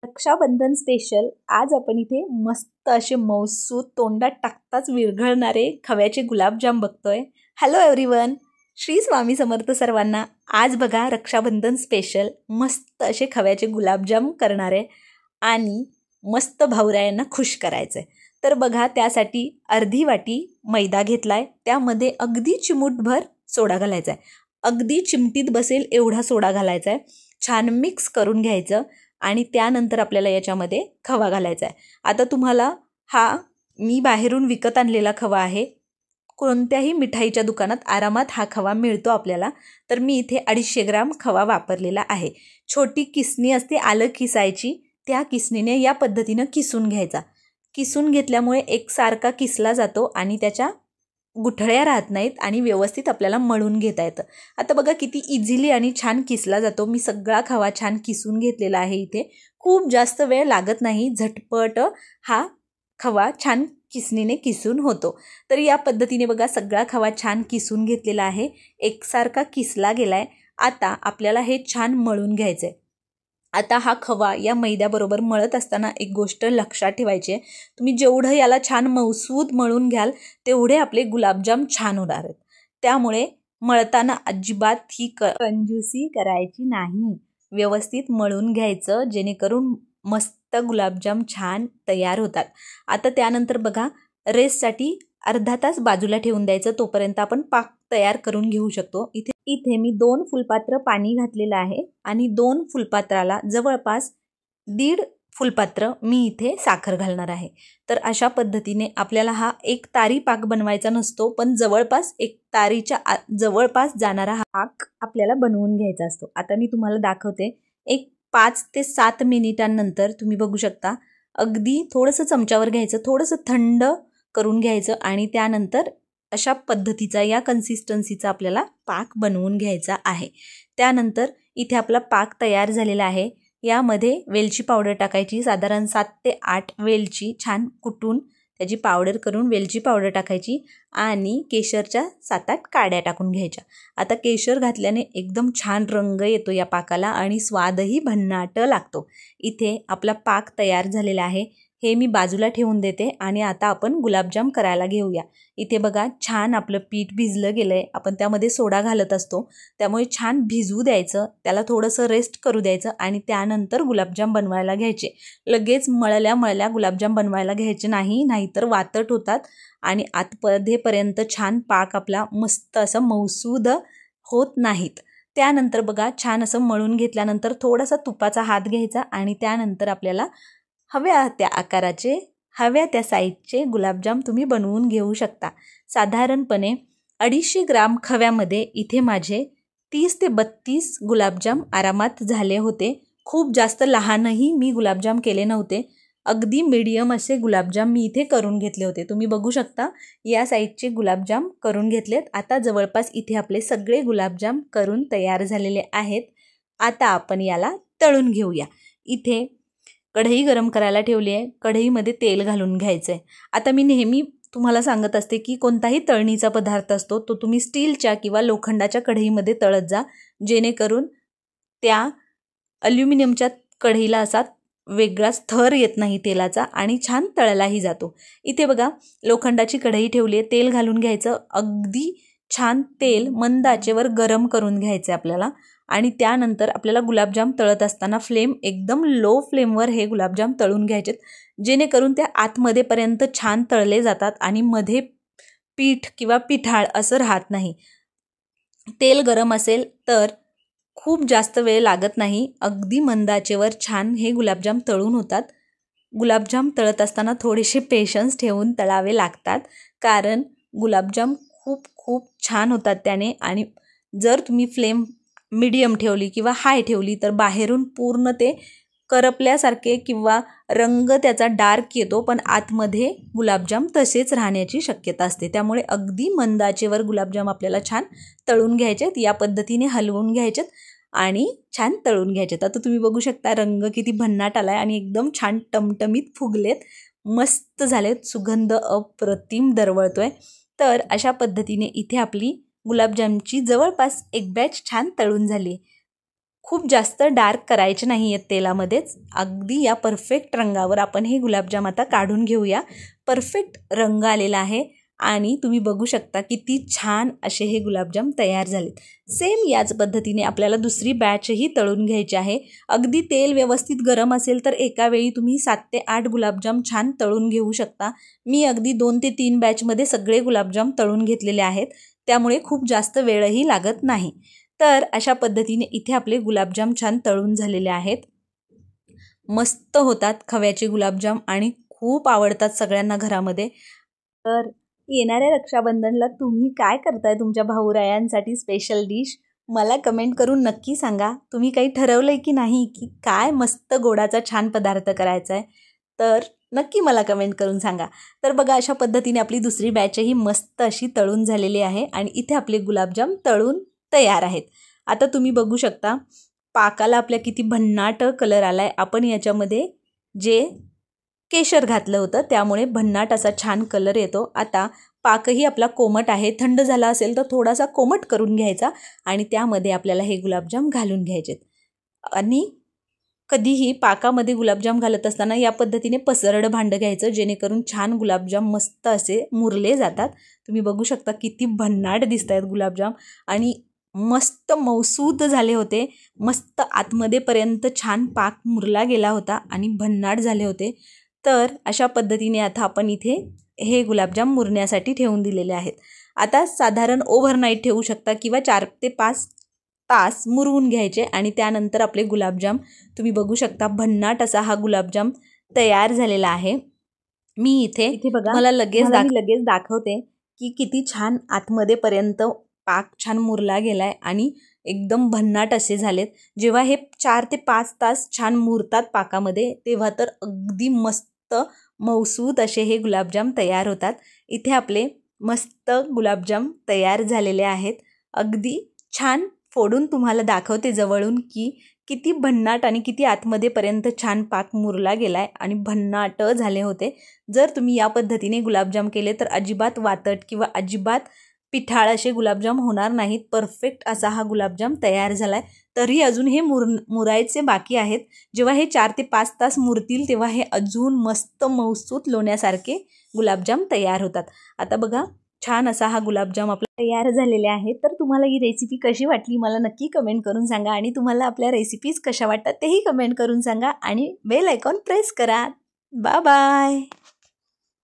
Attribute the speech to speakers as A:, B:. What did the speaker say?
A: Rakshabandhan special आज आपण इथे मस्त असे मौसूद तोंडात टाकताच विरघळणारे खव्याचे गुलाबजाम बघतोय। हॅलो एव्हरीवन, श्री स्वामी समर्थ सर्वांना। आज बघा रक्षाबंधन स्पेशल मस्त असे खव्याचे गुलाबजाम करणार आहे आणि मस्त भाऊरायांना खुश करायचंय। तर बघा त्यासाठी अर्धी वाटी मैदा घेतलाय, त्यामध्ये अगदी चिमूटभर सोडा घालायचा आहे। अगदी चिमटीत बसेल एवढा सोडा घालायचा आहे। छान मिक्स करून घ्यायचं आणि त्यानंतर आपल्याला याच्यामध्ये खवा घालायचा आहे। आता तुम्हाला हा मी बाहेरून विकत आणलेला खवा आहे, कोणत्याही मिठाईच्या दुकानात आरामात हा खवा मिळतो आपल्याला। तर मी इथे 250 ग्राम खवा वापरलेला आहे। छोटी किसणी असते आलं किसायची, त्या किसणीने या पद्धतीने किसून घ्यायचा। किसून घेतल्यामुळे एकसारखा किसला जातो आणि त्याच्या गुठळ्या राहत नाहीत आणि व्यवस्थित आपल्याला मळून घेता येतं। आता बघा किती इझिली आणि छान किसला जातो। मी सगळा खवा छान किसून घेतलेला आहे। इथे खूप जास्त वेळ लागत नाही, झटपट हा खवा छान किसणीने किसून होतो। तर या पद्धतीने बघा सगळा खवा छान किसून घेतलेला आहे, एकसारखा किसला गेलाय। आता आपल्याला हे छान मळून घ्यायचंय। आता हा खवा या मैद्याबरोबर मळत असताना एक गोष्ट लक्षात ठेवायची आहे, तुम्ही जेवढं याला छान मौसूद मळून घ्याल तेवढे आपले गुलाबजाम छान होणार आहेत। त्यामुळे मळताना अजिबात ही कंजूसी करायची नाही, व्यवस्थित मळून घ्यायचं जेणेकरून मस्त गुलाबजाम छान तयार होतात। आता त्यानंतर बघा रेस्टसाठी अर्धा तास बाजूला ठेवून द्यायचं, तोपर्यंत आपण पाक तयार करून घेऊ शकतो। इथे मी 2 फुलपात्र पाणी घातलेलं आहे आणि 2 फुलपात्राला जवळपास 1.5 फुलपात्र मी इथे साखर घालणार आहे। तर अशा पद्धतीने आपल्याला हा एक तारी पाक बनवायचा नसतो, पण जवळपास एक तारीच्या जवळपास जाणारा हा पाक आपल्याला बनवून घ्यायचा असतो। आता मी तुम्हाला दाखवते। एक 5 ते 7 मिनिटांनंतर तुम्ही बघू शकता, अगदी थोडंसं चमच्यावर घ्यायचं, थोडंसं थंड करून घ्यायचं आणि त्यानंतर अशा पद्धतीचा या कन्सिस्टन्सीचा आपल्याला पाक बनवून घ्यायचा आहे। त्यानंतर इथे आपला पाक तयार झालेला आहे। यामध्ये वेलची पावडर टाकायची, साधारण 7 ते 8 वेलची छान कुटून त्याची पावडर करून वेलची पावडर टाकायची आणि केशरच्या 7-8 काड्या टाकून घ्यायच्या। आता केशर घातल्याने एकदम छान रंग येतो या पाकाला आणि स्वादही भन्नाट लागतो। इथे आपला पाक तयार झालेला आहे, हे मी बाजूला ठेवून देते आणि आता आपण गुलाबजाम करायला घेऊया। इथे बघा छान आपलं पीठ भिजलं गेलंय, आपण त्यामध्ये सोडा घालत असतो त्यामुळे छान भिजू द्यायचं, त्याला थोडंसं रेस्ट करू द्यायचं आणि त्यानंतर गुलाबजाम बनवायला घ्यायचे। लगेच मळल्या गुलाबजाम बनवायला घ्यायचे नाही, नाहीतर वातट होतात आणि आतमध्येपर्यंत छान पाक आपला मस्त असं मौसूद होत नाहीत। त्यानंतर बघा छान असं मळून घेतल्यानंतर थोडासा तुपाचा हात घ्यायचा आणि त्यानंतर आपल्याला हव्या त्या आकाराचे हव्या त्या साईजचे गुलाबजाम तुम्ही बनवून घेऊ शकता। साधारणपणे 250 ग्राम खव्यामध्ये इथे माझे 30 ते 32 गुलाबजाम आरामात झाले होते। खूप जास्त लहानही मी गुलाबजाम केले नव्हते, अगदी मीडियम असे गुलाबजाम मी इथे करून घेतले होते। तुम्ही बघू शकता या साईजचे गुलाबजाम करून घेतलेत। आता जवळपास इथे आपले सगळे गुलाबजाम करून तयार झालेले आहेत। आता आपण याला तळून घेऊया। इथे कढई गरम करायला ठेवली आहे, कढईमध्ये तेल घालून घ्यायचं आहे। आता मी नेहमी तुम्हाला सांगत असते की कोणताही तळणीचा पदार्थ असतो तो तुम्ही स्टीलच्या किंवा लोखंडाच्या कढईमध्ये तळत जा, जेणेकरून त्या ॲल्युमिनियमच्या कढईला असा वेगळाच थर येत नाही तेलाचा आणि छान तळलाही जातो। इथे बघा लोखंडाची कढई ठेवली आहे, तेल घालून घ्यायचं, अगदी छान तेल मंद आचेवर गरम करून घ्यायचं आपल्याला आणि त्यानंतर आपल्याला गुलाबजाम तळत असताना फ्लेम एकदम लो फ्लेमवर हे गुलाबजाम तळून घ्यायचेत, जेणेकरून त्या आतमध्येपर्यंत छान तळले जातात आणि मध्ये पीठ किंवा पिठाळ असं राहत नाही। तेल गरम असेल तर खूप जास्त वेळ लागत नाही, अगदी मंद आचेवर छान हे गुलाबजाम तळून होतात। गुलाबजाम तळत असताना थोडेसे पेशन्स ठेवून तळावे लागतात, कारण गुलाबजाम खूप खूप छान होतात त्याने। आणि जर तुम्ही फ्लेम मीडियम ठेवली किंवा हाय ठेवली तर बाहेरून पूर्ण ते करपल्यासारखे किंवा रंग त्याचा डार्क येतो, पण आतमध्ये गुलाबजाम तसेच राहण्याची शक्यता असते। त्यामुळे अगदी मंद आचेवर गुलाबजाम आपल्याला छान तळून घ्यायचेत, या पद्धतीने हलवून घ्यायचेत आणि छान तळून घ्यायचेत। आता तुम्ही बघू शकता रंग किती भन्नाट आलाय आणि एकदम छान टमटमीत फुगलेत, मस्त झालेत, सुगंध अप्रतिम दरवळतोय। तर अशा पद्धतीने इथे आपली गुलाबजामची जवळपास एक बॅच छान तळून झाली। खूप जास्त डार्क करायचे नाही आहेत तेलामध्येच, अगदी या परफेक्ट रंगावर आपण हे गुलाबजाम आता काढून घेऊया। परफेक्ट रंग आलेला आहे आणि तुम्ही बघू शकता किती छान असे हे गुलाबजाम तयार झालेत। सेम याच पद्धतीने आपल्याला दुसरी बॅचही तळून घ्यायची आहे। अगदी तेल व्यवस्थित गरम असेल तर एका वेळी तुम्ही 7 ते 8 गुलाबजाम छान तळून घेऊ शकता। मी अगदी 2 ते 3 बॅचमध्ये सगळे गुलाबजाम तळून घेतलेले आहेत, त्यामुळे खूप जास्त वेळही लागत नाही। तर अशा पद्धतीने इथे आपले गुलाबजाम छान तळून झालेले आहेत। मस्त होतात खव्याचे गुलाबजाम आणि खूप आवडतात सगळ्यांना घरामध्ये। तर येणाऱ्या रक्षाबंधनला तुम्ही काय करताय तुमच्या भाऊरायांसाठी स्पेशल डिश मला कमेंट करून नक्की सांगा। तुम्ही काही ठरवलंय की नाही की काय मस्त गोडाचा छान पदार्थ करायचा आहे, तर नक्की मला कमेंट करून सांगा। तर बघा अशा पद्धतीने आपली दुसरी बॅचही मस्त अशी तळून झालेली आहे आणि इथे आपले गुलाबजाम तळून तयार आहेत। आता तुम्ही बघू शकता पाकाला आपल्या किती भन्नाट कलर आलाय। आपण याच्यामध्ये जे केशर घातलं होतं त्यामुळे भन्नाट असा छान कलर येतो। आता पाकही आपला कोमट आहे, थंड झाला असेल तर थोडासा कोमट करून घ्यायचा आणि त्यामध्ये आपल्याला हे गुलाबजाम घालून घ्यायचे। आणि कधीही पाकामध्ये गुलाबजाम घालत असताना या पद्धतीने पसरडं भांडं घ्यायचं, जेणेकरून छान गुलाबजाम मस्त असे मुरले जातात। तुम्ही बघू शकता किती भन्नाट दिसत आहेत गुलाबजाम आणि मस्त मौसूद झाले होते। मस्त आतमध्येपर्यंत छान पाक मुरला गेला होता आणि भन्नाट झाले होते। तर अशा पद्धतीने आता आपण इथे हे गुलाबजाम मुरण्यासाठी ठेवून दिलेले आहेत। आता साधारण ओव्हरनाईट ठेवू शकता किंवा 4 ते 5 तास मुरवून घ्यायचे आणि त्यानंतर आपले गुलाबजाम तुम्ही बघू शकता भन्नाट असा हा गुलाबजाम तयार झालेला आहे। मी इथे बघा मला लगेच दाखवते की किती छान आतमध्येपर्यंत पाक छान मुरला गेलाय आणि एकदम भन्नाट असे झालेत। जेव्हा हे 4 ते 5 तास छान मुरतात पाकामध्ये तेव्हा तर अगदी मस्त मौसूद असे हे गुलाबजाम तयार होतात। इथे आपले मस्त गुलाबजाम तयार झालेले आहेत। अगदी छान फोडून तुम्हाला दाखवते जवळून की किती भन्नाट आणि किती आतमध्येपर्यंत छान पाक मुरला गेलाय आणि भन्नाट झाले होते। जर तुम्ही या पद्धतीने गुलाबजाम केले तर अजिबात वातट किंवा अजिबात पिठाळ असे गुलाबजाम होणार नाहीत। परफेक्ट असा हा गुलाबजाम तयार झालाय। तरी अजून हे मुरायचे बाकी आहेत। जेव्हा हे 4 ते 5 तास मुरतील तेव्हा हे अजून मस्त मौसूद लोण्यासारखे गुलाबजाम तयार होतात। आता बघा छान असा हा गुलाबजाम आपला तयार झालेले आहे। तर तुम्हाला ही रेसिपी कशी वाटली मला नक्की कमेंट करून सांगा आणि तुम्हाला आपल्या रेसिपीज कशा वाटतात तेही कमेंट करून सांगा आणि बेल आयकॉन प्रेस करा। Bye bye.